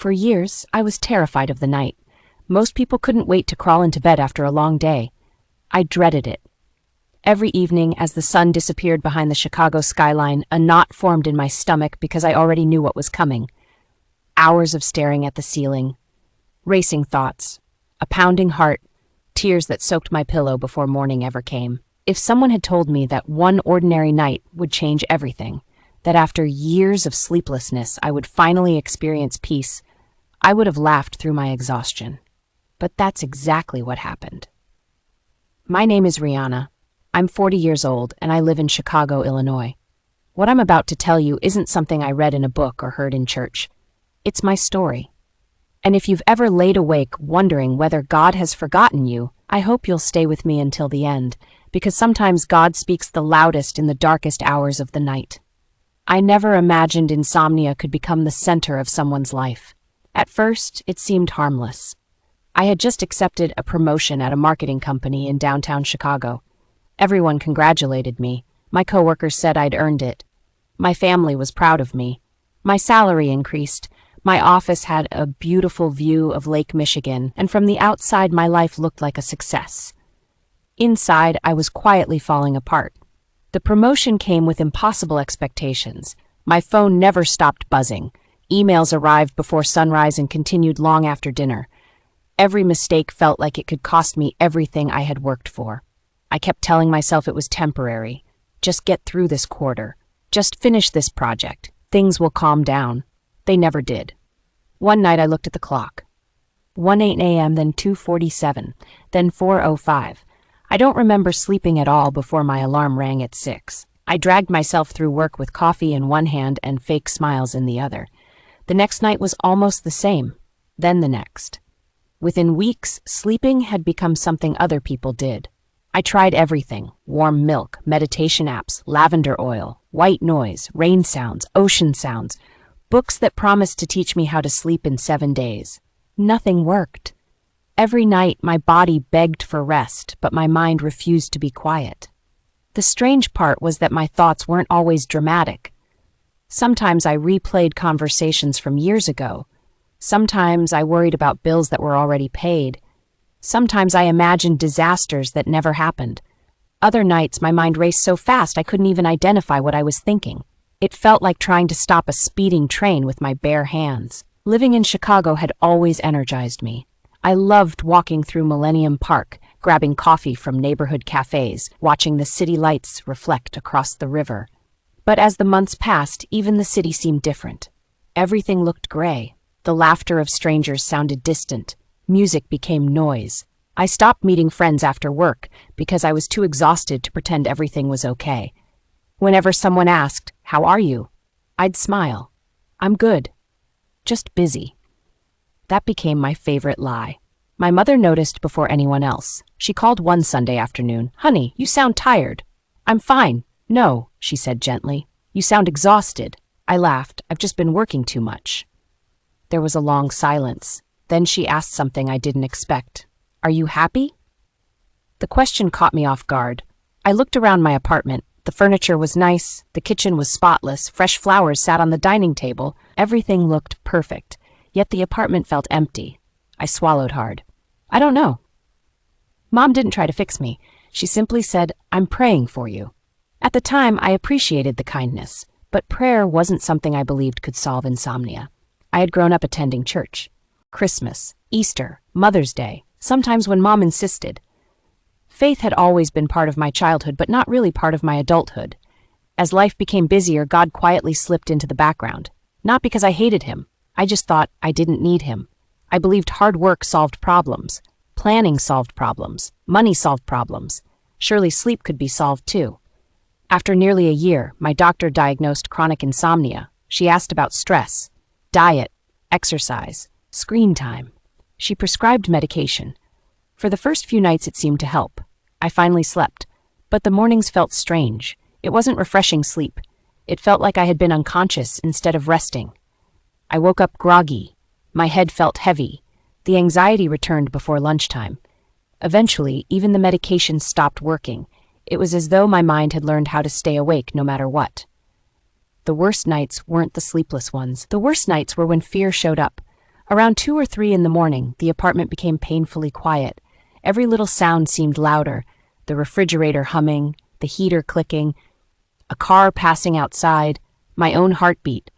For years, I was terrified of the night. Most people couldn't wait to crawl into bed after a long day. I dreaded it. Every evening, as the sun disappeared behind the Chicago skyline, a knot formed in my stomach because I already knew what was coming. Hours of staring at the ceiling, racing thoughts, a pounding heart, tears that soaked my pillow before morning ever came. If someone had told me that one ordinary night would change everything, that after years of sleeplessness I would finally experience peace, I would have laughed through my exhaustion. But that's exactly what happened. My name is Rianna. I'm 40 years old, and I live in Chicago, Illinois. What I'm about to tell you isn't something I read in a book or heard in church. It's my story. And if you've ever laid awake wondering whether God has forgotten you, I hope you'll stay with me until the end, because sometimes God speaks the loudest in the darkest hours of the night. I never imagined insomnia could become the center of someone's life. At first, it seemed harmless. I had just accepted a promotion at a marketing company in downtown Chicago. Everyone congratulated me. My coworkers said I'd earned it. My family was proud of me. My salary increased. My office had a beautiful view of Lake Michigan, and from the outside my life looked like a success. Inside, I was quietly falling apart. The promotion came with impossible expectations. My phone never stopped buzzing. Emails arrived before sunrise and continued long after dinner. Every mistake felt like it could cost me everything I had worked for. I kept telling myself it was temporary. Just get through this quarter. Just finish this project. Things will calm down. They never did. One night I looked at the clock. 1:08 a.m., then 2:47, then 4:05. I don't remember sleeping at all before my alarm rang at 6. I dragged myself through work with coffee in one hand and fake smiles in the other. The next night was almost the same, then the next. Within weeks, sleeping had become something other people did. I tried everything: warm milk, meditation apps, lavender oil, white noise, rain sounds, ocean sounds, books that promised to teach me how to sleep in 7 days. Nothing worked. Every night, my body begged for rest, but my mind refused to be quiet. The strange part was that my thoughts weren't always dramatic. Sometimes I replayed conversations from years ago. Sometimes I worried about bills that were already paid. Sometimes I imagined disasters that never happened. Other nights, my mind raced so fast I couldn't even identify what I was thinking. It felt like trying to stop a speeding train with my bare hands. Living in Chicago had always energized me. I loved walking through Millennium Park, grabbing coffee from neighborhood cafes, watching the city lights reflect across the river. But as the months passed, even the city seemed different. Everything looked gray. The laughter of strangers sounded distant. Music became noise. I stopped meeting friends after work because I was too exhausted to pretend everything was okay. Whenever someone asked, "How are you?" I'd smile. "I'm good. Just busy." That became my favorite lie. My mother noticed before anyone else. She called one Sunday afternoon. "Honey, you sound tired." "I'm fine." "No," she said gently. "You sound exhausted." I laughed. "I've just been working too much." There was a long silence. Then she asked something I didn't expect. "Are you happy?" The question caught me off guard. I looked around my apartment. The furniture was nice. The kitchen was spotless. Fresh flowers sat on the dining table. Everything looked perfect. Yet the apartment felt empty. I swallowed hard. "I don't know." Mom didn't try to fix me. She simply said, "I'm praying for you." At the time, I appreciated the kindness, but prayer wasn't something I believed could solve insomnia. I had grown up attending church. Christmas, Easter, Mother's Day, sometimes when Mom insisted. Faith had always been part of my childhood, but not really part of my adulthood. As life became busier, God quietly slipped into the background. Not because I hated him. I just thought I didn't need him. I believed hard work solved problems. Planning solved problems. Money solved problems. Surely sleep could be solved too. After nearly a year, my doctor diagnosed chronic insomnia. She asked about stress, diet, exercise, screen time. She prescribed medication. For the first few nights it seemed to help. I finally slept, but the mornings felt strange. It wasn't refreshing sleep. It felt like I had been unconscious instead of resting. I woke up groggy. My head felt heavy. The anxiety returned before lunchtime. Eventually, even the medication stopped working. It was as though my mind had learned how to stay awake no matter what. The worst nights weren't the sleepless ones. The worst nights were when fear showed up. Around 2 or 3 in the morning, the apartment became painfully quiet. Every little sound seemed louder, the refrigerator humming, the heater clicking, a car passing outside, my own heartbeat.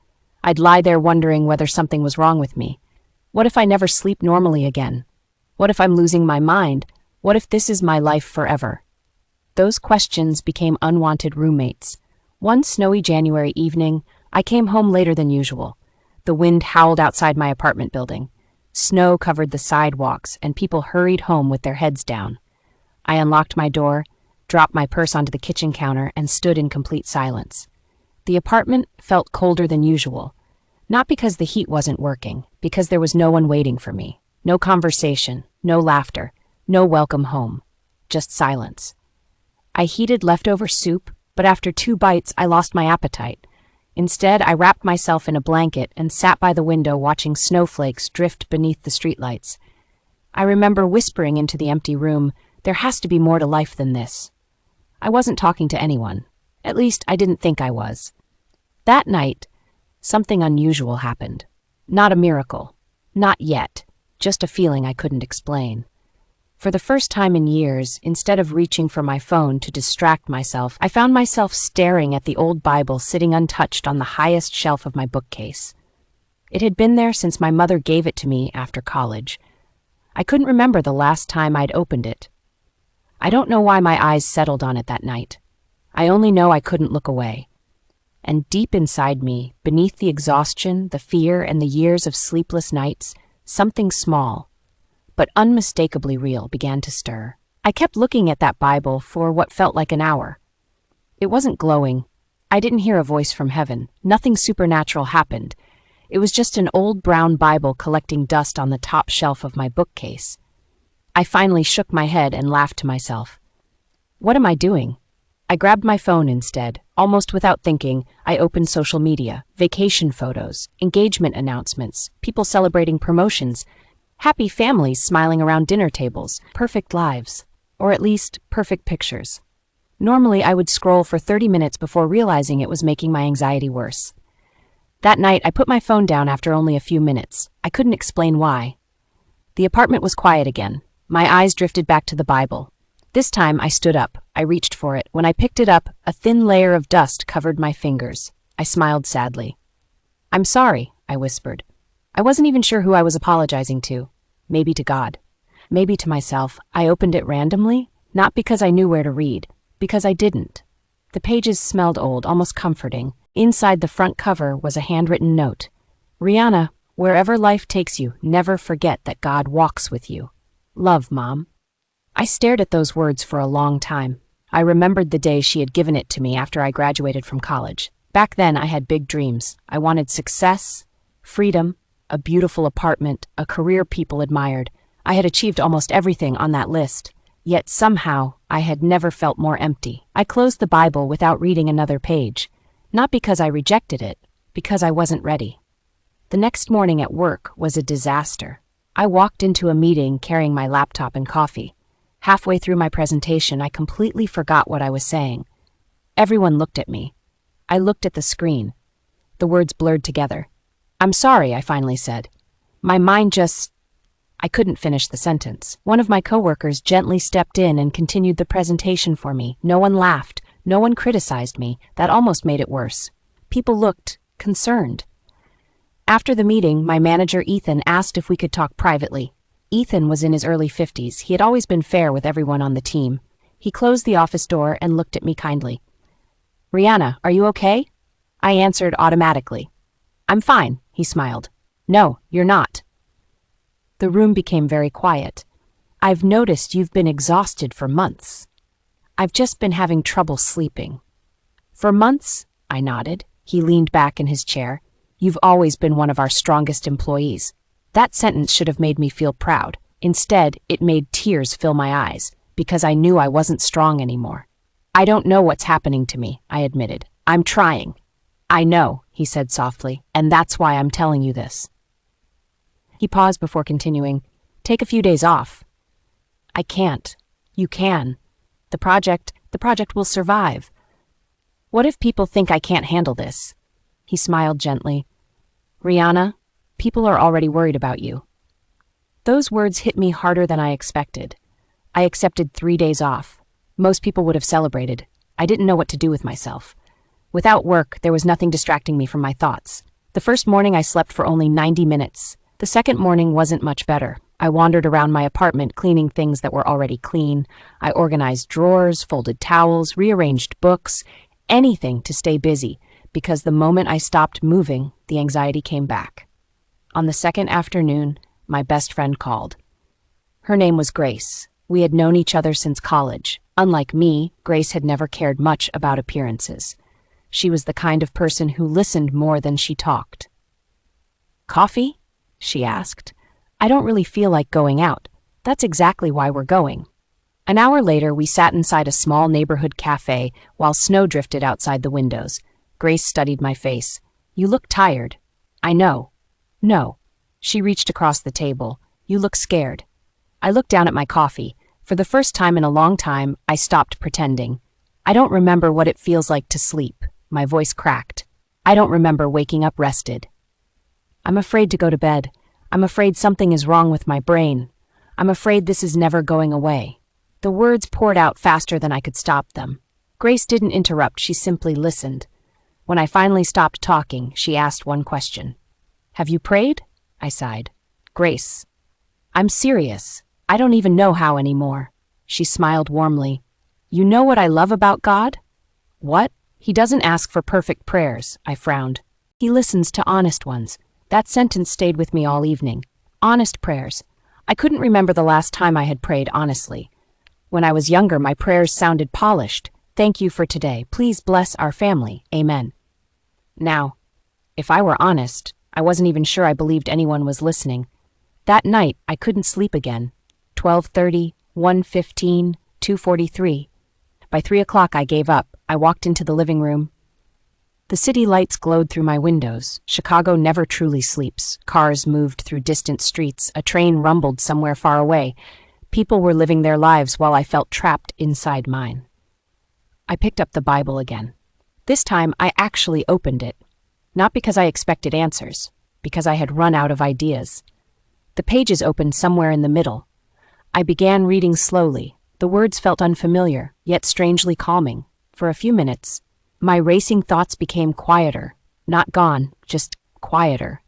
I'd lie there wondering whether something was wrong with me. What if I never sleep normally again? What if I'm losing my mind? What if this is my life forever? Those questions became unwanted roommates. One snowy January evening, I came home later than usual. The wind howled outside my apartment building. Snow covered the sidewalks, and people hurried home with their heads down. I unlocked my door, dropped my purse onto the kitchen counter, and stood in complete silence. The apartment felt colder than usual. Not because the heat wasn't working, because there was no one waiting for me. No conversation, no laughter, no welcome home. Just silence. I heated leftover soup, but after 2 bites, I lost my appetite. Instead, I wrapped myself in a blanket and sat by the window watching snowflakes drift beneath the streetlights. I remember whispering into the empty room, "There has to be more to life than this." I wasn't talking to anyone. At least, I didn't think I was. That night, something unusual happened. Not a miracle. Not yet. Just a feeling I couldn't explain. For the first time in years, instead of reaching for my phone to distract myself, I found myself staring at the old Bible sitting untouched on the highest shelf of my bookcase. It had been there since my mother gave it to me after college. I couldn't remember the last time I'd opened it. I don't know why my eyes settled on it that night. I only know I couldn't look away. And deep inside me, beneath the exhaustion, the fear, and the years of sleepless nights, something small, but unmistakably real, began to stir. I kept looking at that Bible for what felt like an hour. It wasn't glowing. I didn't hear a voice from heaven. Nothing supernatural happened. It was just an old brown Bible collecting dust on the top shelf of my bookcase. I finally shook my head and laughed to myself. What am I doing? I grabbed my phone instead. Almost without thinking, I opened social media, vacation photos, engagement announcements, people celebrating promotions, happy families smiling around dinner tables, perfect lives, or at least perfect pictures. Normally, I would scroll for 30 minutes before realizing it was making my anxiety worse. That night, I put my phone down after only a few minutes. I couldn't explain why. The apartment was quiet again. My eyes drifted back to the Bible. This time, I stood up. I reached for it. When I picked it up, a thin layer of dust covered my fingers. I smiled sadly. "I'm sorry," I whispered. I wasn't even sure who I was apologizing to. Maybe to God. Maybe to myself. I opened it randomly, not because I knew where to read, because I didn't. The pages smelled old, almost comforting. Inside the front cover was a handwritten note. "Rianna, wherever life takes you, never forget that God walks with you. Love, Mom." I stared at those words for a long time. I remembered the day she had given it to me after I graduated from college. Back then, I had big dreams. I wanted success, freedom, a beautiful apartment, a career people admired. I had achieved almost everything on that list. Yet somehow, I had never felt more empty. I closed the Bible without reading another page. Not because I rejected it, because I wasn't ready. The next morning at work was a disaster. I walked into a meeting carrying my laptop and coffee. Halfway through my presentation, I completely forgot what I was saying. Everyone looked at me. I looked at the screen. The words blurred together. "I'm sorry," I finally said. My mind I couldn't finish the sentence. One of my coworkers gently stepped in and continued the presentation for me. No one laughed. No one criticized me. That almost made it worse. People looked concerned. After the meeting, my manager Ethan asked if we could talk privately. Ethan was in his early 50s. He had always been fair with everyone on the team. He closed the office door and looked at me kindly. "Rianna, are you okay?" I answered automatically. "I'm fine," he smiled. "No, you're not." The room became very quiet. "I've noticed you've been exhausted for months." "I've just been having trouble sleeping." "For months?" I nodded. He leaned back in his chair. "You've always been one of our strongest employees." That sentence should have made me feel proud. Instead, it made tears fill my eyes, because I knew I wasn't strong anymore. "I don't know what's happening to me," I admitted. "I'm trying." "I know," he said softly, "and that's why I'm telling you this." He paused before continuing. "Take a few days off." "I can't." "You can. The project will survive." "What if people think I can't handle this?" He smiled gently. "Rianna, People are already worried about you." Those words hit me harder than I expected. I accepted 3 days off. Most people would have celebrated. I didn't know what to do with myself. Without work, there was nothing distracting me from my thoughts. The first morning I slept for only 90 minutes. The second morning wasn't much better. I wandered around my apartment cleaning things that were already clean. I organized drawers, folded towels, rearranged books, anything to stay busy, because the moment I stopped moving, the anxiety came back. On the second afternoon, my best friend called. Her name was Grace. We had known each other since college. Unlike me, Grace had never cared much about appearances. She was the kind of person who listened more than she talked. "Coffee?" she asked. "I don't really feel like going out. That's exactly why we're going." An hour later, we sat inside a small neighborhood cafe while snow drifted outside the windows. Grace studied my face. "You look tired." "I know." "No." She reached across the table. "You look scared." I looked down at my coffee. For the first time in a long time, I stopped pretending. "I don't remember what it feels like to sleep." My voice cracked. "I don't remember waking up rested." "I'm afraid to go to bed. I'm afraid something is wrong with my brain. I'm afraid this is never going away." The words poured out faster than I could stop them. Grace didn't interrupt, she simply listened. When I finally stopped talking, she asked one question. "Have you prayed?" I sighed. "Grace, I'm serious. I don't even know how anymore." She smiled warmly. "You know what I love about God?" "What?" "He doesn't ask for perfect prayers," I frowned. "He listens to honest ones." That sentence stayed with me all evening. Honest prayers. I couldn't remember the last time I had prayed honestly. When I was younger, my prayers sounded polished. "Thank you for today. Please bless our family. Amen." Now, if I were honest, I wasn't even sure I believed anyone was listening. That night, I couldn't sleep again. 12:30, 1:15, 2:43. By 3 o'clock, I gave up. I walked into the living room. The city lights glowed through my windows. Chicago never truly sleeps. Cars moved through distant streets. A train rumbled somewhere far away. People were living their lives while I felt trapped inside mine. I picked up the Bible again. This time, I actually opened it. Not because I expected answers, because I had run out of ideas. The pages opened somewhere in the middle. I began reading slowly. The words felt unfamiliar, yet strangely calming. For a few minutes, my racing thoughts became quieter. Not gone, just quieter.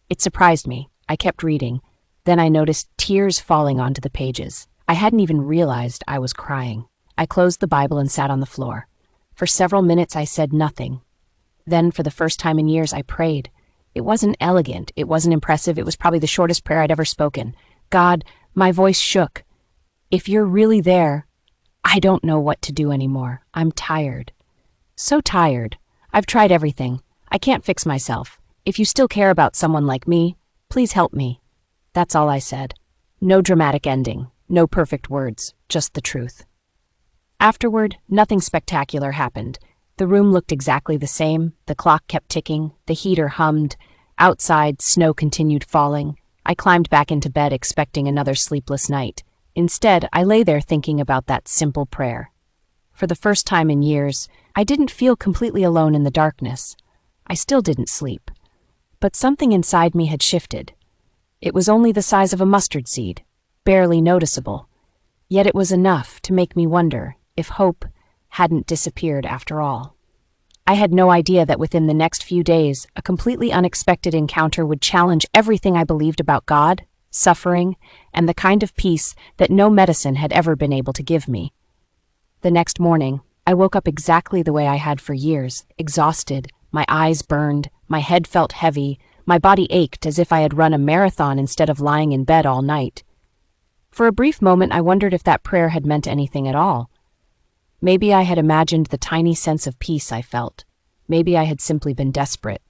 It surprised me. I kept reading. Then I noticed tears falling onto the pages. I hadn't even realized I was crying. I closed the Bible and sat on the floor. For several minutes, I said nothing. Then, for the first time in years, I prayed. It wasn't elegant. It wasn't impressive. It was probably the shortest prayer I'd ever spoken. "God," my voice shook. "If you're really there, I don't know what to do anymore. I'm tired. So tired. I've tried everything. I can't fix myself. If you still care about someone like me, please help me." That's all I said. No dramatic ending. No perfect words. Just the truth. Afterward, nothing spectacular happened. The room looked exactly the same. The clock kept ticking. The heater hummed. Outside, snow continued falling. I climbed back into bed expecting another sleepless night. Instead, I lay there thinking about that simple prayer. For the first time in years, I didn't feel completely alone in the darkness. I still didn't sleep. But something inside me had shifted. It was only the size of a mustard seed, barely noticeable. Yet it was enough to make me wonder if hope hadn't disappeared after all. I had no idea that within the next few days, a completely unexpected encounter would challenge everything I believed about God, suffering, and the kind of peace that no medicine had ever been able to give me. The next morning, I woke up exactly the way I had for years, exhausted, my eyes burned, my head felt heavy, my body ached as if I had run a marathon instead of lying in bed all night. For a brief moment, I wondered if that prayer had meant anything at all. Maybe I had imagined the tiny sense of peace I felt. Maybe I had simply been desperate.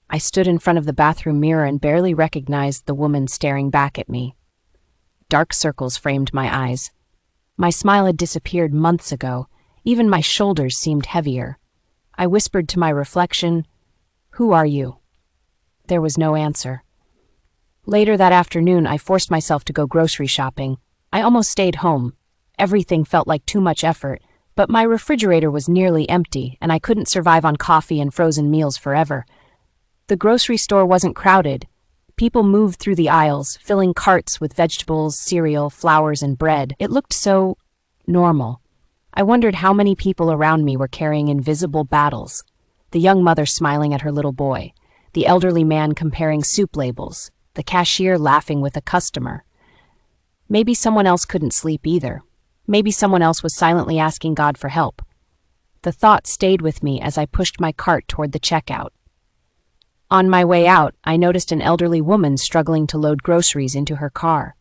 I stood in front of the bathroom mirror and barely recognized the woman staring back at me. Dark circles framed my eyes. My smile had disappeared months ago. Even my shoulders seemed heavier. I whispered to my reflection, "Who are you?" There was no answer. Later that afternoon, I forced myself to go grocery shopping. I almost stayed home. Everything felt like too much effort, but my refrigerator was nearly empty, and I couldn't survive on coffee and frozen meals forever. The grocery store wasn't crowded. People moved through the aisles, filling carts with vegetables, cereal, flowers, and bread. It looked so normal. I wondered how many people around me were carrying invisible battles. The young mother smiling at her little boy, the elderly man comparing soup labels, the cashier laughing with a customer. Maybe someone else couldn't sleep either. Maybe someone else was silently asking God for help. The thought stayed with me as I pushed my cart toward the checkout. On my way out, I noticed an elderly woman struggling to load groceries into her car.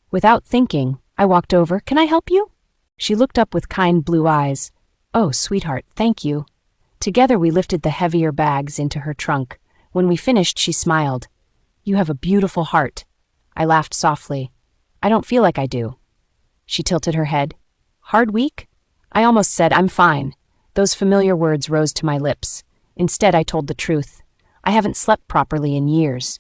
Without thinking, I walked over. "Can I help you?" She looked up with kind blue eyes. "Oh, sweetheart, thank you." Together we lifted the heavier bags into her trunk. When we finished, she smiled. "You have a beautiful heart." I laughed softly. "I don't feel like I do." She tilted her head. "Hard week?" I almost said, "I'm fine." Those familiar words rose to my lips. Instead, I told the truth. I haven't slept properly in years.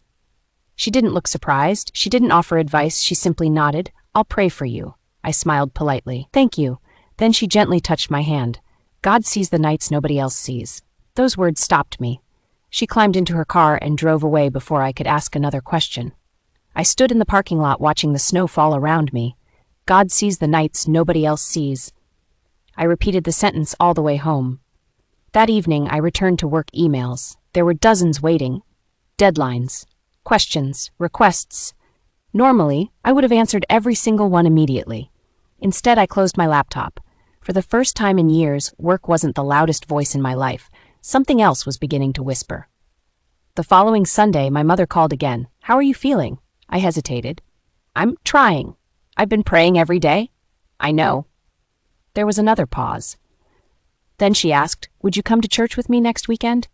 She didn't look surprised. She didn't offer advice. She simply nodded. "I'll pray for you." I smiled politely. "Thank you." Then she gently touched my hand. "God sees the nights nobody else sees." Those words stopped me. She climbed into her car and drove away before I could ask another question. I stood in the parking lot watching the snow fall around me. God sees the nights nobody else sees. I repeated the sentence all the way home. That evening, I returned to work emails. There were dozens waiting. Deadlines, questions, requests. Normally, I would have answered every single one immediately. Instead, I closed my laptop. For the first time in years, work wasn't the loudest voice in my life. Something else was beginning to whisper. The following Sunday, my mother called again. "How are you feeling?" I hesitated. "I'm trying. I've been praying every day." "I know." There was another pause. Then she asked, "Would you come to church with me next weekend?"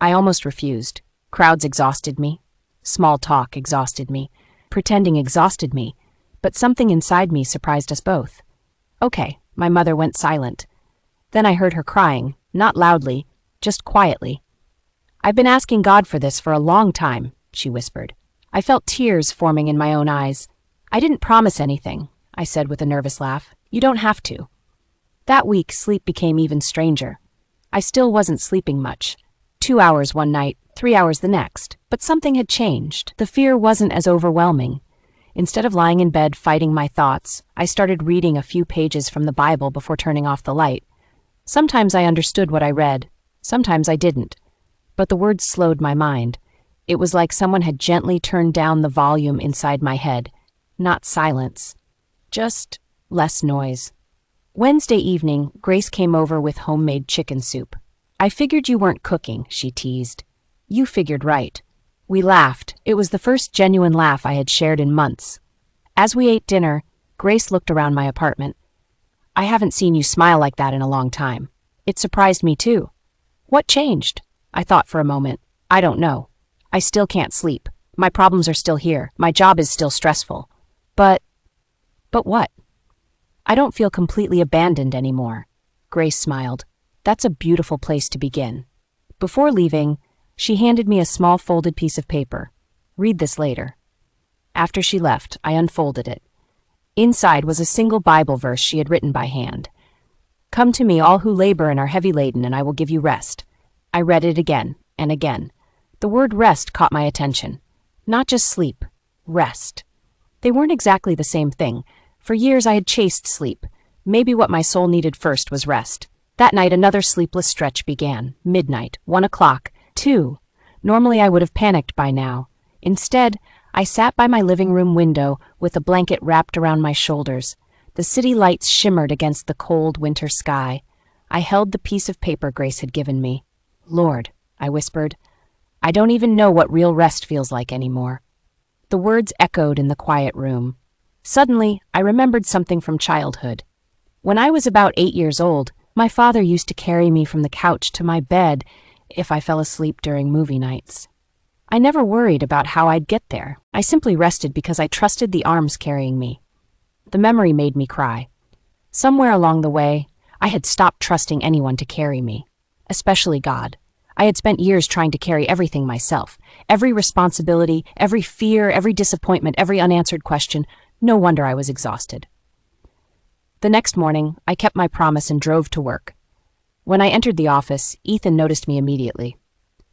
I almost refused. Crowds exhausted me. Small talk exhausted me. Pretending exhausted me. But something inside me surprised us both. "Okay." My mother went silent. Then I heard her crying, not loudly, just quietly. "I've been asking God for this for a long time," she whispered. I felt tears forming in my own eyes. "I didn't promise anything," I said with a nervous laugh. "You don't have to." That week, sleep became even stranger. I still wasn't sleeping much. 2 hours one night, 3 hours the next. But something had changed. The fear wasn't as overwhelming. Instead of lying in bed fighting my thoughts, I started reading a few pages from the Bible before turning off the light. Sometimes I understood what I read. Sometimes I didn't. But the words slowed my mind. It was like someone had gently turned down the volume inside my head. Not silence. Just less noise. Wednesday evening, Grace came over with homemade chicken soup. "I figured you weren't cooking," she teased. "You figured right." We laughed. It was the first genuine laugh I had shared in months. As we ate dinner, Grace looked around my apartment. "I haven't seen you smile like that in a long time." It surprised me too. "What changed?" I thought for a moment. "I don't know. I still can't sleep. My problems are still here. My job is still stressful. But what? I don't feel completely abandoned anymore." Grace smiled. "That's a beautiful place to begin." Before leaving, she handed me a small folded piece of paper. "Read this later." After she left, I unfolded it. Inside was a single Bible verse she had written by hand. "Come to me, all who labor and are heavy laden, and I will give you rest." I read it again and again. The word rest caught my attention. Not just sleep, rest. They weren't exactly the same thing. For years I had chased sleep. Maybe what my soul needed first was rest. That night another sleepless stretch began. Midnight, 1 o'clock, 2. Normally I would have panicked by now. Instead, I sat by my living room window with a blanket wrapped around my shoulders. The city lights shimmered against the cold winter sky. I held the piece of paper Grace had given me. "Lord," I whispered, "I don't even know what real rest feels like anymore." The words echoed in the quiet room. Suddenly, I remembered something from childhood. When I was about 8 years old, my father used to carry me from the couch to my bed if I fell asleep during movie nights. I never worried about how I'd get there. I simply rested because I trusted the arms carrying me. The memory made me cry. Somewhere along the way, I had stopped trusting anyone to carry me, especially God. I had spent years trying to carry everything myself. Every responsibility, every fear, every disappointment, every unanswered question. No wonder I was exhausted. The next morning, I kept my promise and drove to work. When I entered the office, Ethan noticed me immediately.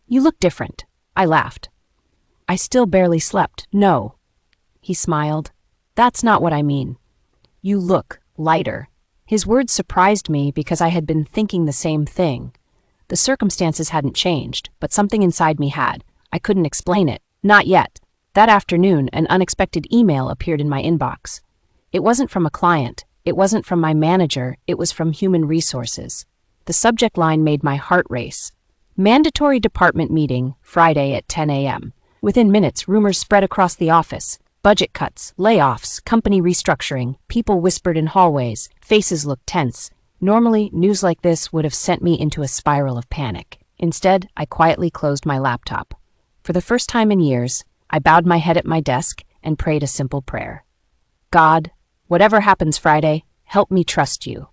"You look different." I laughed. I still barely slept. No. He smiled. That's not what I mean. You look lighter. His words surprised me because I had been thinking the same thing. The circumstances hadn't changed, but something inside me had. I couldn't explain it. Not yet. That afternoon, an unexpected email appeared in my inbox. It wasn't from a client. It wasn't from my manager. It was from Human Resources. The subject line made my heart race. Mandatory department meeting, Friday at 10 a.m. Within minutes, rumors spread across the office. Budget cuts, layoffs, company restructuring. People whispered in hallways. Faces looked tense. Normally, news like this would have sent me into a spiral of panic. Instead, I quietly closed my laptop. For the first time in years, I bowed my head at my desk and prayed a simple prayer. God, whatever happens Friday, help me trust you.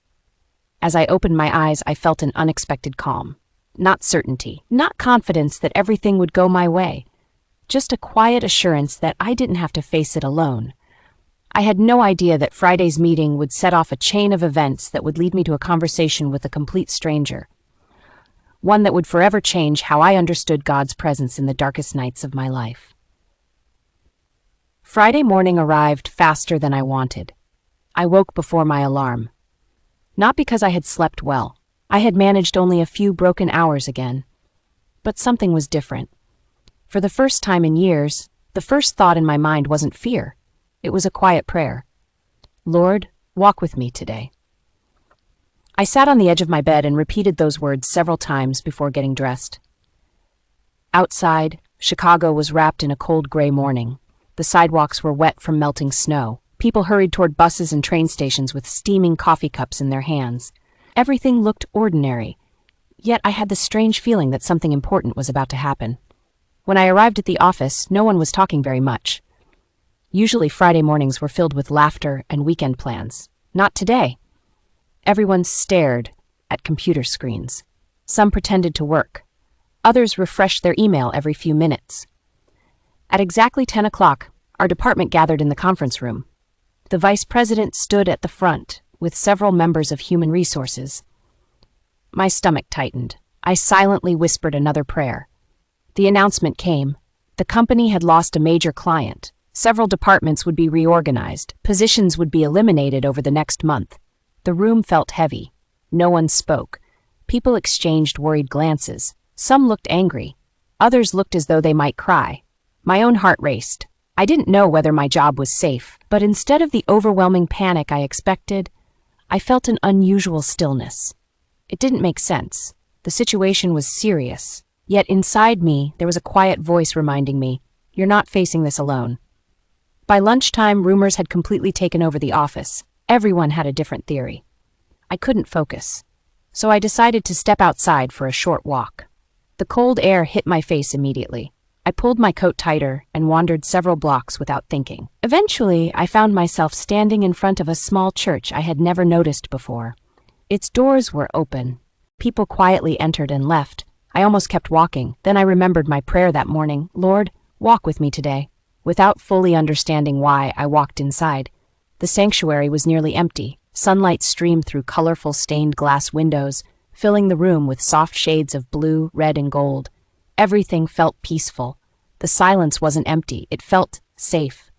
As I opened my eyes, I felt an unexpected calm. Not certainty, not confidence that everything would go my way. Just a quiet assurance that I didn't have to face it alone. I had no idea that Friday's meeting would set off a chain of events that would lead me to a conversation with a complete stranger. One that would forever change how I understood God's presence in the darkest nights of my life. Friday morning arrived faster than I wanted. I woke before my alarm. Not because I had slept well. I had managed only a few broken hours again. But something was different. For the first time in years, the first thought in my mind wasn't fear. It was a quiet prayer. Lord, walk with me today. I sat on the edge of my bed and repeated those words several times before getting dressed. Outside, Chicago was wrapped in a cold gray morning. The sidewalks were wet from melting snow. People hurried toward buses and train stations with steaming coffee cups in their hands. Everything looked ordinary, yet I had the strange feeling that something important was about to happen. When I arrived at the office, no one was talking very much. Usually Friday mornings were filled with laughter and weekend plans. Not today. Everyone stared at computer screens. Some pretended to work. Others refreshed their email every few minutes. At exactly 10 o'clock, our department gathered in the conference room. The vice president stood at the front, with several members of Human Resources. My stomach tightened. I silently whispered another prayer. The announcement came. The company had lost a major client. Several departments would be reorganized. Positions would be eliminated over the next month. The room felt heavy. No one spoke. People exchanged worried glances. Some looked angry. Others looked as though they might cry. My own heart raced. I didn't know whether my job was safe, but instead of the overwhelming panic I expected, I felt an unusual stillness. It didn't make sense. The situation was serious. Yet inside me, there was a quiet voice reminding me, "You're not facing this alone." By lunchtime, rumors had completely taken over the office. Everyone had a different theory. I couldn't focus, so I decided to step outside for a short walk. The cold air hit my face immediately. I pulled my coat tighter and wandered several blocks without thinking. Eventually, I found myself standing in front of a small church I had never noticed before. Its doors were open. People quietly entered and left. I almost kept walking. Then I remembered my prayer that morning, "Lord, walk with me today." Without fully understanding why, I walked inside. The sanctuary was nearly empty. Sunlight streamed through colorful stained glass windows, filling the room with soft shades of blue, red, and gold. Everything felt peaceful. The silence wasn't empty. It felt safe.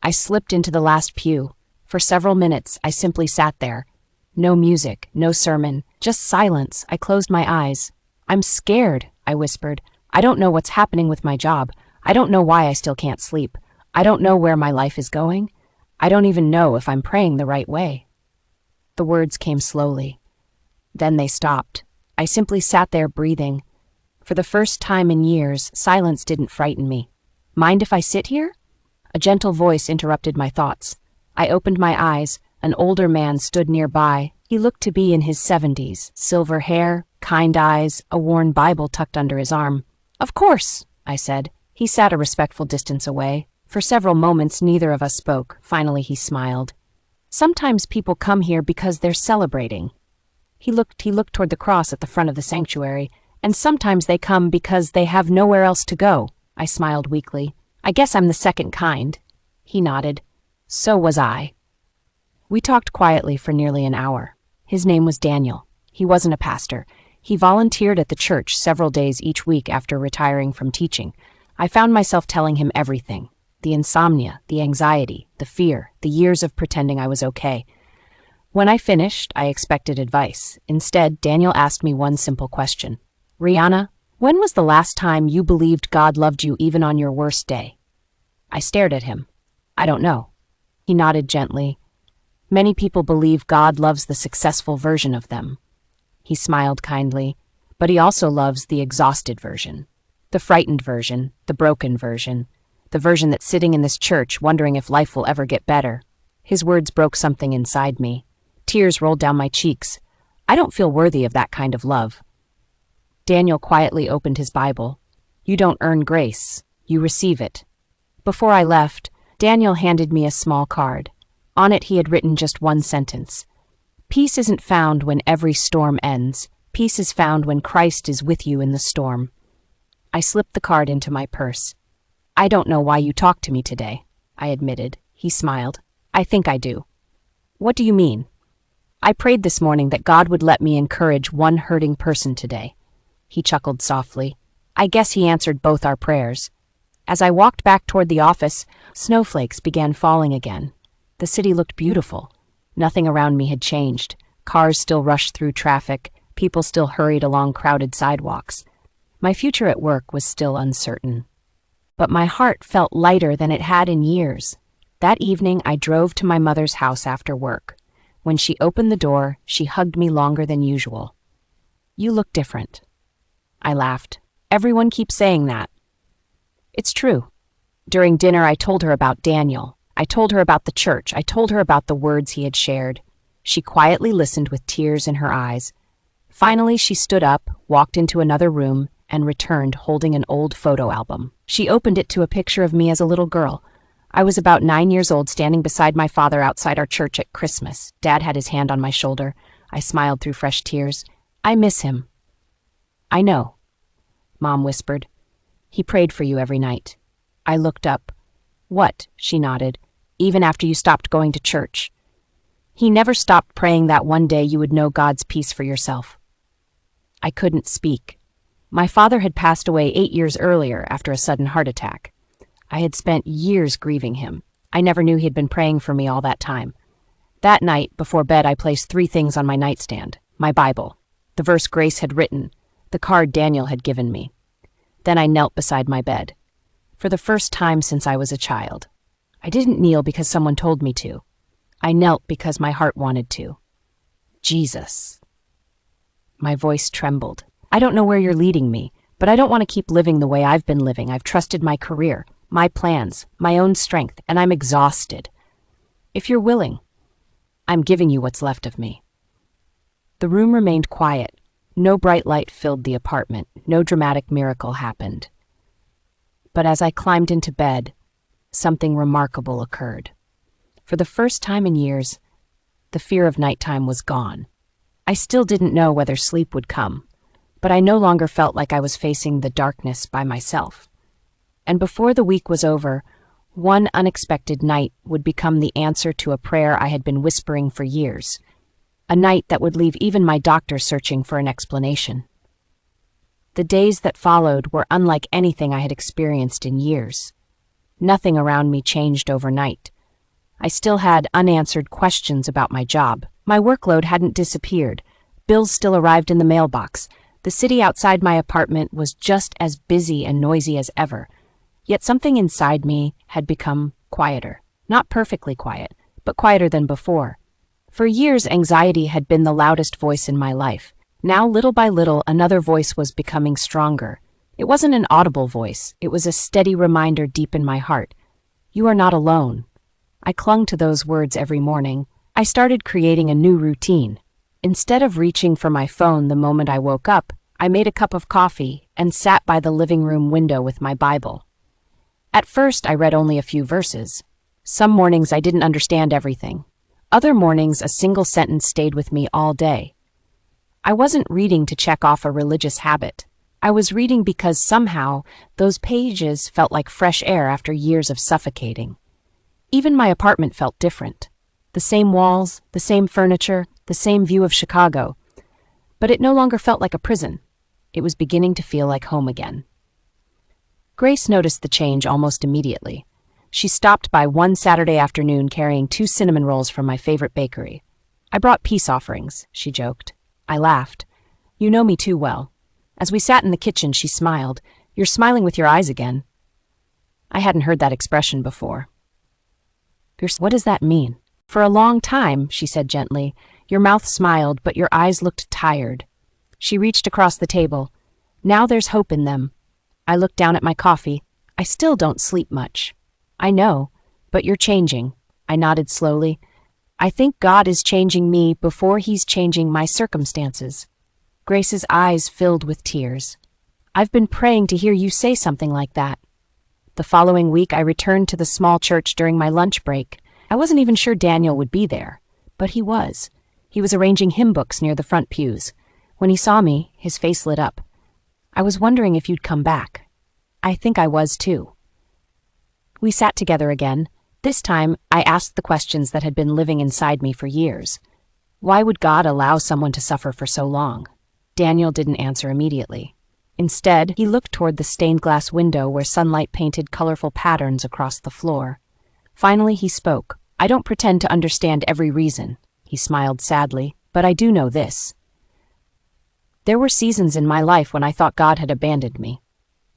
I slipped into the last pew. For several minutes, I simply sat there. No music, no sermon, just silence. I closed my eyes. "I'm scared," I whispered. "I don't know what's happening with my job. I don't know why I still can't sleep. I don't know where my life is going. I don't even know if I'm praying the right way." The words came slowly. Then they stopped. I simply sat there breathing. For the first time in years, silence didn't frighten me. "Mind if I sit here?" A gentle voice interrupted my thoughts. I opened my eyes. An older man stood nearby. He looked to be in his 70s, silver hair, kind eyes, a worn Bible tucked under his arm. "Of course," I said. He sat a respectful distance away. For several moments, neither of us spoke. Finally, he smiled. "Sometimes people come here because they're celebrating." He looked toward the cross at the front of the sanctuary. "And sometimes they come because they have nowhere else to go." I smiled weakly. "I guess I'm the second kind." He nodded. So was I. We talked quietly for nearly an hour. His name was Daniel. He wasn't a pastor. He volunteered at the church several days each week after retiring from teaching. I found myself telling him everything: the insomnia, the anxiety, the fear, the years of pretending I was okay. When I finished, I expected advice. Instead, Daniel asked me one simple question. Rianna, when was the last time you believed God loved you even on your worst day? I stared at him. I don't know. He nodded gently. Many people believe God loves the successful version of them. He smiled kindly, but he also loves the exhausted version, the frightened version, the broken version, the version that's sitting in this church wondering if life will ever get better. His words broke something inside me. Tears rolled down my cheeks. I don't feel worthy of that kind of love. Daniel quietly opened his Bible. You don't earn grace, you receive it. Before I left, Daniel handed me a small card. On it he had written just one sentence. Peace isn't found when every storm ends. Peace is found when Christ is with you in the storm. I slipped the card into my purse. I don't know why you talked to me today, I admitted. He smiled. I think I do. What do you mean? I prayed this morning that God would let me encourage one hurting person today. He chuckled softly. I guess he answered both our prayers. As I walked back toward the office, snowflakes began falling again. The city looked beautiful. Nothing around me had changed. Cars still rushed through traffic. People still hurried along crowded sidewalks. My future at work was still uncertain. But my heart felt lighter than it had in years. That evening, I drove to my mother's house after work. When she opened the door, she hugged me longer than usual. You look different. I laughed. Everyone keeps saying that. It's true. During dinner, I told her about Daniel. I told her about the church. I told her about the words he had shared. She quietly listened with tears in her eyes. Finally, she stood up, walked into another room, and returned holding an old photo album. She opened it to a picture of me as a little girl. I was about 9 years old, standing beside my father outside our church at Christmas. Dad had his hand on my shoulder. I smiled through fresh tears. I miss him. I know, Mom whispered. He prayed for you every night. I looked up. What? She nodded. Even after you stopped going to church. He never stopped praying that one day you would know God's peace for yourself. I couldn't speak. My father had passed away 8 years earlier after a sudden heart attack. I had spent years grieving him. I never knew he had been praying for me all that time. That night, before bed, I placed 3 things on my nightstand. My Bible, the verse Grace had written, the card Daniel had given me. Then I knelt beside my bed. For the first time since I was a child. I didn't kneel because someone told me to. I knelt because my heart wanted to. Jesus. My voice trembled. I don't know where you're leading me, but I don't want to keep living the way I've been living. I've trusted my career, my plans, my own strength, and I'm exhausted. If you're willing, I'm giving you what's left of me. The room remained quiet. No bright light filled the apartment. No dramatic miracle happened. But as I climbed into bed, something remarkable occurred. For the first time in years, the fear of nighttime was gone. I still didn't know whether sleep would come, but I no longer felt like I was facing the darkness by myself. And before the week was over, one unexpected night would become the answer to a prayer I had been whispering for years. A night that would leave even my doctor searching for an explanation. The days that followed were unlike anything I had experienced in years. Nothing around me changed overnight. I still had unanswered questions about my job. My workload hadn't disappeared. Bills still arrived in the mailbox. The city outside my apartment was just as busy and noisy as ever. Yet something inside me had become quieter. Not perfectly quiet, but quieter than before. For years, anxiety had been the loudest voice in my life. Now, little by little, another voice was becoming stronger. It wasn't an audible voice. It was a steady reminder deep in my heart. You are not alone. I clung to those words every morning. I started creating a new routine. Instead of reaching for my phone the moment I woke up, I made a cup of coffee and sat by the living room window with my Bible. At first, I read only a few verses. Some mornings I didn't understand everything. Other mornings, a single sentence stayed with me all day. I wasn't reading to check off a religious habit. I was reading because somehow those pages felt like fresh air after years of suffocating. Even my apartment felt different. The same walls, the same furniture, the same view of Chicago. But it no longer felt like a prison. It was beginning to feel like home again. Grace noticed the change almost immediately. She stopped by one Saturday afternoon carrying 2 cinnamon rolls from my favorite bakery. "I brought peace offerings," she joked. I laughed. "You know me too well." As we sat in the kitchen, she smiled. "You're smiling with your eyes again." I hadn't heard that expression before. "What does that mean?" "For a long time," she said gently. "Your mouth smiled, but your eyes looked tired." She reached across the table. "Now there's hope in them." I looked down at my coffee. "I still don't sleep much." "I know, but you're changing." I nodded slowly. "I think God is changing me before He's changing my circumstances." Grace's eyes filled with tears. "I've been praying to hear you say something like that." The following week, I returned to the small church during my lunch break. I wasn't even sure Daniel would be there, but he was. He was arranging hymn books near the front pews. When he saw me, his face lit up. "I was wondering if you'd come back." I think I was too. We sat together again. This time, I asked the questions that had been living inside me for years. Why would God allow someone to suffer for so long? Daniel didn't answer immediately. Instead, he looked toward the stained glass window where sunlight painted colorful patterns across the floor. Finally, he spoke. "I don't pretend to understand every reason," he smiled sadly, "but I do know this. There were seasons in my life when I thought God had abandoned me."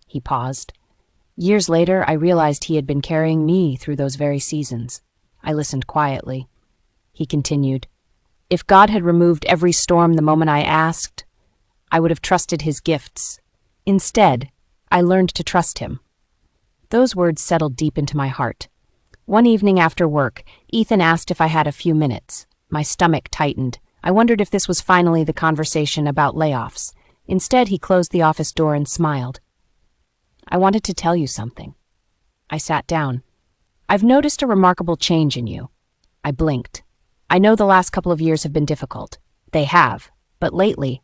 He paused. Years later, I realized He had been carrying me through those very seasons. I listened quietly. He continued, "If God had removed every storm the moment I asked, I would have trusted His gifts. Instead, I learned to trust Him." Those words settled deep into my heart. One evening after work, Ethan asked if I had a few minutes. My stomach tightened. I wondered if this was finally the conversation about layoffs. Instead, he closed the office door and smiled. "I wanted to tell you something." I sat down. "I've noticed a remarkable change in you." I blinked. "I know the last couple of years have been difficult." "They have, but lately—"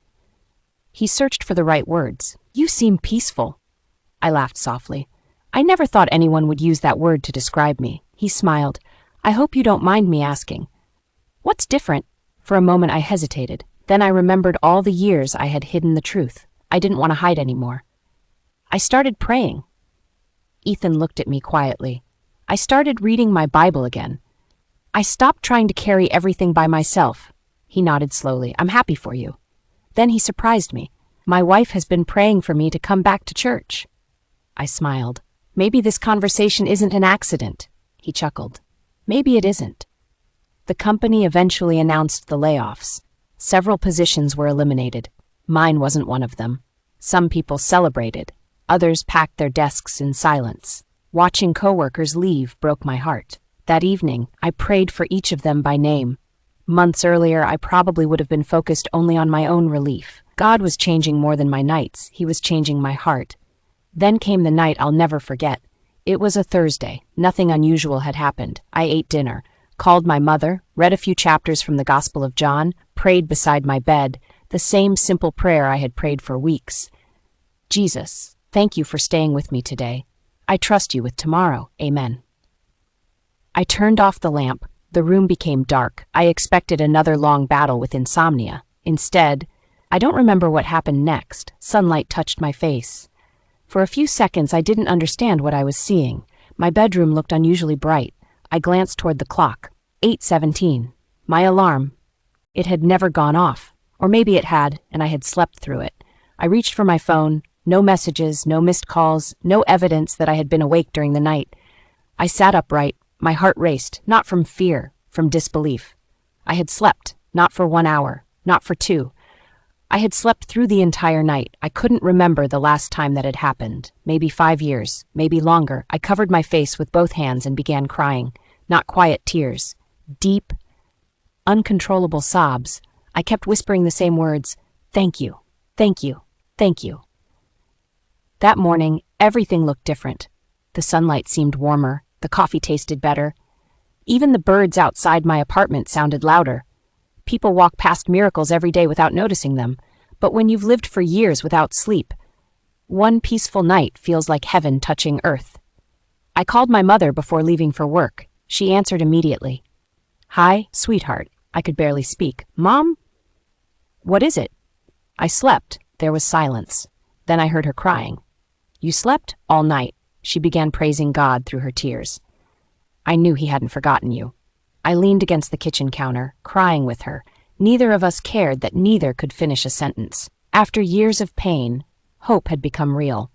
He searched for the right words. "You seem peaceful." I laughed softly. "I never thought anyone would use that word to describe me." He smiled. "I hope you don't mind me asking. What's different?" For a moment I hesitated. Then I remembered all the years I had hidden the truth. I didn't want to hide anymore. "I started praying." Ethan looked at me quietly. "I started reading my Bible again. I stopped trying to carry everything by myself." He nodded slowly. "I'm happy for you." Then he surprised me. "My wife has been praying for me to come back to church." I smiled. "Maybe this conversation isn't an accident." He chuckled. "Maybe it isn't." The company eventually announced the layoffs. Several positions were eliminated. Mine wasn't one of them. Some people celebrated. Others packed their desks in silence. Watching coworkers leave broke my heart. That evening, I prayed for each of them by name. Months earlier, I probably would have been focused only on my own relief. God was changing more than my nights. He was changing my heart. Then came the night I'll never forget. It was a Thursday. Nothing unusual had happened. I ate dinner, called my mother, read a few chapters from the Gospel of John, prayed beside my bed, the same simple prayer I had prayed for weeks. "Jesus, thank you for staying with me today. I trust you with tomorrow. Amen." I turned off the lamp. The room became dark. I expected another long battle with insomnia. Instead, I don't remember what happened next. Sunlight touched my face. For a few seconds, I didn't understand what I was seeing. My bedroom looked unusually bright. I glanced toward the clock. 8:17. My alarm. It had never gone off. Or maybe it had, and I had slept through it. I reached for my phone. No messages, no missed calls, no evidence that I had been awake during the night. I sat upright. My heart raced, not from fear, from disbelief. I had slept, not for 1 hour, not for 2. I had slept through the entire night. I couldn't remember the last time that had happened. Maybe 5 years, maybe longer. I covered my face with both hands and began crying. Not quiet tears. Deep, uncontrollable sobs. I kept whispering the same words. "Thank you, thank you, thank you." That morning, everything looked different. The sunlight seemed warmer. The coffee tasted better. Even the birds outside my apartment sounded louder. People walk past miracles every day without noticing them. But when you've lived for years without sleep, one peaceful night feels like heaven touching earth. I called my mother before leaving for work. She answered immediately. "Hi, sweetheart." I could barely speak. "Mom?" "What is it?" I slept. There was silence. Then I heard her crying. "You slept all night." She began praising God through her tears. I knew he hadn't forgotten you. I leaned against the kitchen counter, crying with her. Neither of us cared that neither could finish a sentence. After years of pain, hope had become real.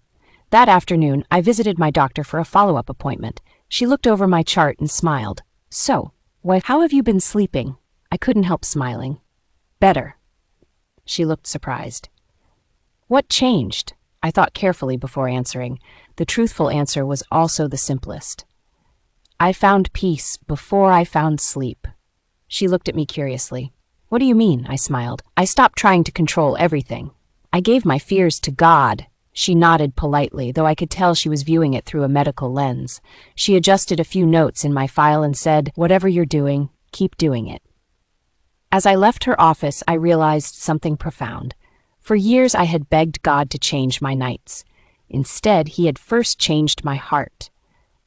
That afternoon, I visited my doctor for a follow-up appointment. She looked over my chart and smiled. "So, how have you been sleeping?" I couldn't help smiling. "Better." She looked surprised. "What changed?" I thought carefully before answering. The truthful answer was also the simplest. "I found peace before I found sleep." She looked at me curiously. "What do you mean?" I smiled. "I stopped trying to control everything. I gave my fears to God." She nodded politely, though I could tell she was viewing it through a medical lens. She adjusted a few notes in my file and said, "Whatever you're doing, keep doing it." As I left her office, I realized something profound. For years, I had begged God to change my nights. Instead, he had first changed my heart.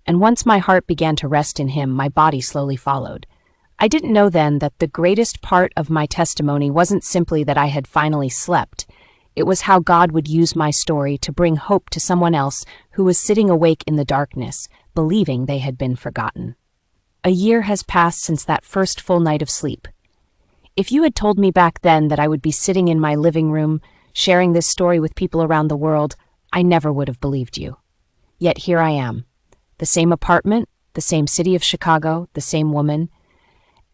And once my heart began to rest in him, my body slowly followed. I didn't know then that the greatest part of my testimony wasn't simply that I had finally slept. It was how God would use my story to bring hope to someone else who was sitting awake in the darkness, believing they had been forgotten. A year has passed since that first full night of sleep. If you had told me back then that I would be sitting in my living room, sharing this story with people around the world, I never would have believed you. Yet here I am. The same apartment, the same city of Chicago, the same woman.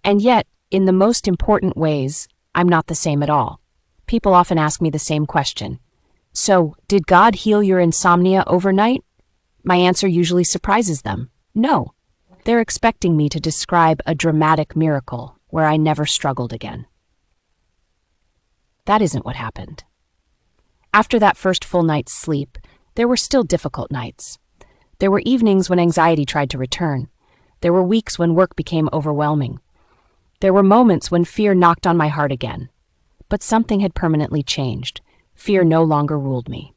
And yet, in the most important ways, I'm not the same at all. People often ask me the same question. "So, did God heal your insomnia overnight?" My answer usually surprises them. No. They're expecting me to describe a dramatic miracle where I never struggled again. That isn't what happened. After that first full night's sleep, there were still difficult nights. There were evenings when anxiety tried to return. There were weeks when work became overwhelming. There were moments when fear knocked on my heart again. But something had permanently changed. Fear no longer ruled me.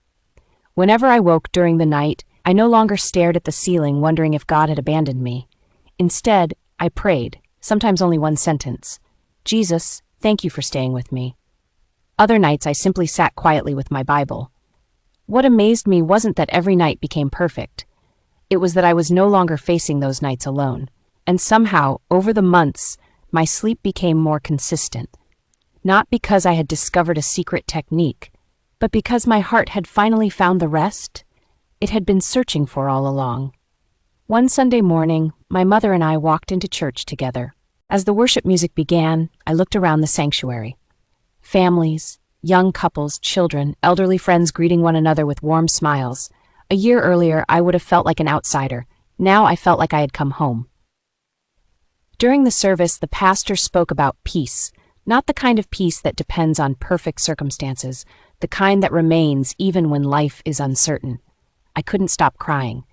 Whenever I woke during the night, I no longer stared at the ceiling wondering if God had abandoned me. Instead, I prayed, sometimes only one sentence. "Jesus, thank you for staying with me." Other nights I simply sat quietly with my Bible. What amazed me wasn't that every night became perfect. It was that I was no longer facing those nights alone. And somehow, over the months, my sleep became more consistent. Not because I had discovered a secret technique, but because my heart had finally found the rest it had been searching for all along. One Sunday morning, my mother and I walked into church together. As the worship music began, I looked around the sanctuary. Families, young couples, children, elderly friends greeting one another with warm smiles. A year earlier, I would have felt like an outsider. Now I felt like I had come home. During the service, the pastor spoke about peace. Not the kind of peace that depends on perfect circumstances, the kind that remains even when life is uncertain. I couldn't stop crying.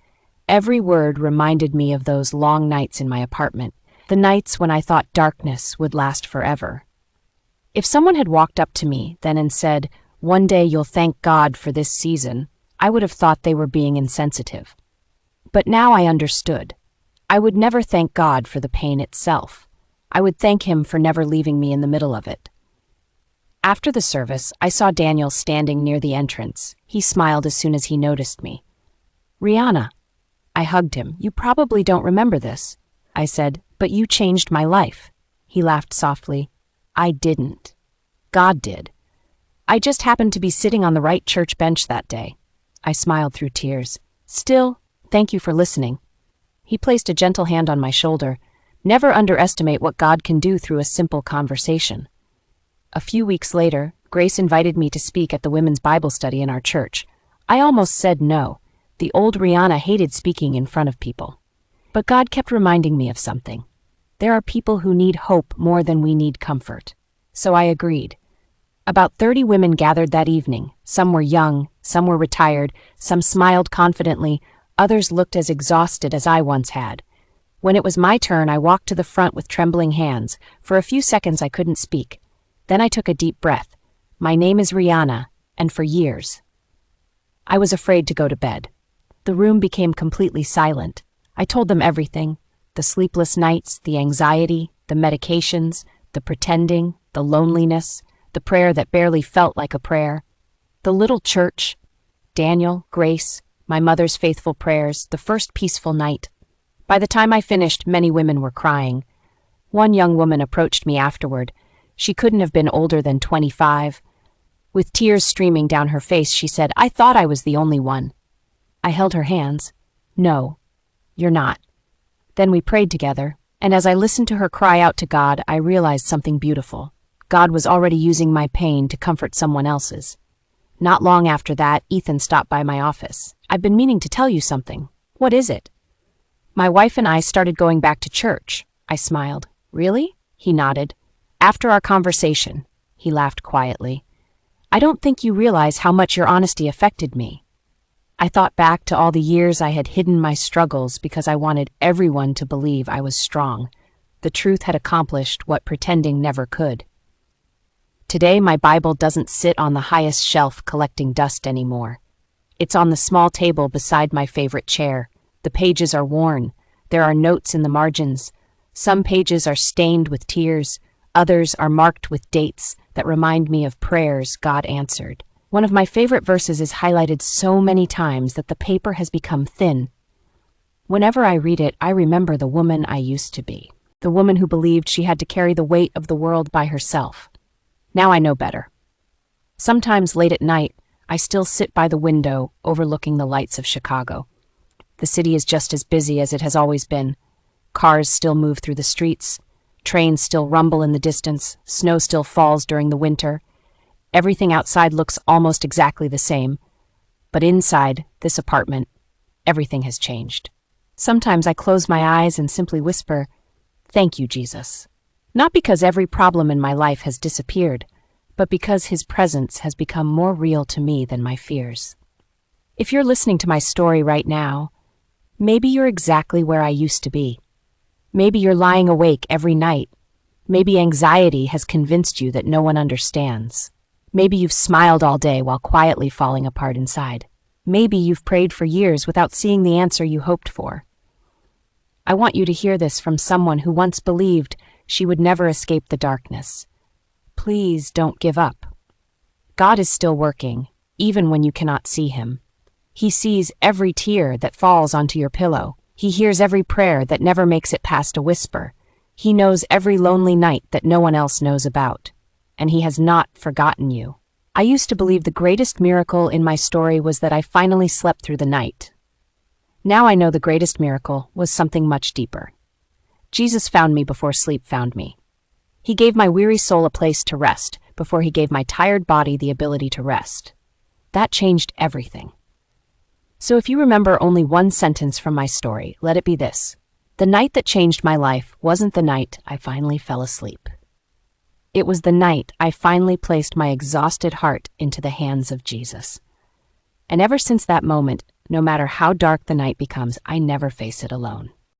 Every word reminded me of those long nights in my apartment, the nights when I thought darkness would last forever. If someone had walked up to me then and said, "One day you'll thank God for this season," I would have thought they were being insensitive. But now I understood. I would never thank God for the pain itself. I would thank him for never leaving me in the middle of it. After the service, I saw Daniel standing near the entrance. He smiled as soon as he noticed me. "Rianna." I hugged him. "You probably don't remember this," I said, "but you changed my life." He laughed softly. "I didn't. God did. I just happened to be sitting on the right church bench that day." I smiled through tears. "Still, thank you for listening." He placed a gentle hand on my shoulder. Never underestimate what God can do through a simple conversation. A few weeks later, Grace invited me to speak at the women's Bible study in our church. I almost said no. The old Rianna hated speaking in front of people. But God kept reminding me of something. There are people who need hope more than we need comfort. So I agreed. About 30 women gathered that evening. Some were young, some were retired, some smiled confidently, others looked as exhausted as I once had. When it was my turn, I walked to the front with trembling hands. For a few seconds I couldn't speak. Then I took a deep breath. My name is Rianna, and for years. I was afraid to go to bed. The room became completely silent. I told them everything. The sleepless nights, the anxiety, the medications, the pretending, the loneliness, the prayer that barely felt like a prayer. The little church, Daniel, Grace, my mother's faithful prayers, the first peaceful night. By the time I finished, many women were crying. One young woman approached me afterward. She couldn't have been older than 25. With tears streaming down her face, she said, "I thought I was the only one." I held her hands. "No, you're not." Then we prayed together, and as I listened to her cry out to God, I realized something beautiful. God was already using my pain to comfort someone else's. Not long after that, Ethan stopped by my office. "I've been meaning to tell you something." "What is it?" "My wife and I started going back to church." I smiled. "Really?" He nodded. "After our conversation." He laughed quietly. "I don't think you realize how much your honesty affected me." I thought back to all the years I had hidden my struggles because I wanted everyone to believe I was strong. The truth had accomplished what pretending never could. Today, my Bible doesn't sit on the highest shelf collecting dust anymore. It's on the small table beside my favorite chair. The pages are worn. There are notes in the margins. Some pages are stained with tears. Others are marked with dates that remind me of prayers God answered. One of my favorite verses is highlighted so many times that the paper has become thin. Whenever I read it, I remember the woman I used to be. The woman who believed she had to carry the weight of the world by herself. Now I know better. Sometimes late at night, I still sit by the window overlooking the lights of Chicago. The city is just as busy as it has always been. Cars still move through the streets. Trains still rumble in the distance. Snow still falls during the winter. Everything outside looks almost exactly the same. But inside this apartment, everything has changed. Sometimes I close my eyes and simply whisper, "Thank you, Jesus." Not because every problem in my life has disappeared, but because His presence has become more real to me than my fears. If you're listening to my story right now, maybe you're exactly where I used to be. Maybe you're lying awake every night. Maybe anxiety has convinced you that no one understands. Maybe you've smiled all day while quietly falling apart inside. Maybe you've prayed for years without seeing the answer you hoped for. I want you to hear this from someone who once believed she would never escape the darkness. Please don't give up. God is still working, even when you cannot see Him. He sees every tear that falls onto your pillow. He hears every prayer that never makes it past a whisper. He knows every lonely night that no one else knows about. And He has not forgotten you. I used to believe the greatest miracle in my story was that I finally slept through the night. Now I know the greatest miracle was something much deeper. Jesus found me before sleep found me. He gave my weary soul a place to rest before He gave my tired body the ability to rest. That changed everything. So if you remember only one sentence from my story, let it be this: the night that changed my life wasn't the night I finally fell asleep. It was the night I finally placed my exhausted heart into the hands of Jesus. And ever since that moment, no matter how dark the night becomes, I never face it alone.